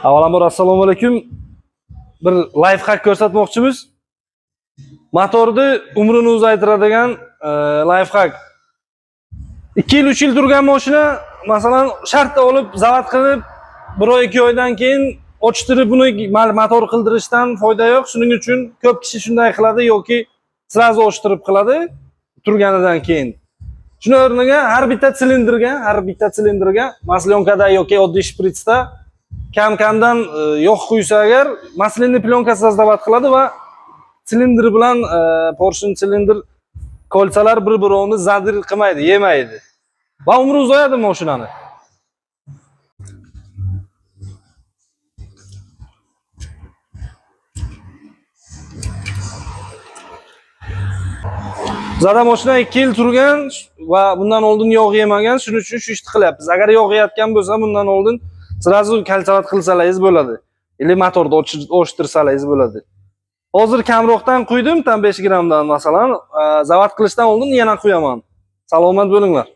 Avvalambor assalomu alaykum. Bir life hack ko'rsatmoqchimiz. Motorni umrini uzaytiradigan life hack. 2 yil 3 yil turgan mashina, masalan, shartda olib, zavod qilib, 1 oy 2 oydan keyin ochtirib buni motor qildirishdan foyda yo'q. Shuning uchun ko'p kishi shunday qiladi yoki sirazu ochtirib qiladi turganidan keyin. Shuni o'rniga har bitta silindrga, maslenkada yoki oddiy shpritsda kam-kamdan yog' quysa agar, maslinni plyonkasida zavod qiladi va silindr bilan porshn silindr kolsalar bir-birini zadir qilmaydi, yemaydi. Va umri uzayadi mashinani. Zada mashina 2 yil turgan va bundan oldin yog' yemagan, shuning uchun shu ishni qilyapmiz. Agar yog' yeyotgan bo'lsa, bundan oldin sirazu kalsavat qilsalaringiz bo'ladi. Ili motorni ochtirsalaringiz bo'ladi. Hozir kamroqdan quydim, tam 5 grammdan masalan, zavod qilishdan oldin yana quyaman. Salomat bo'linglar.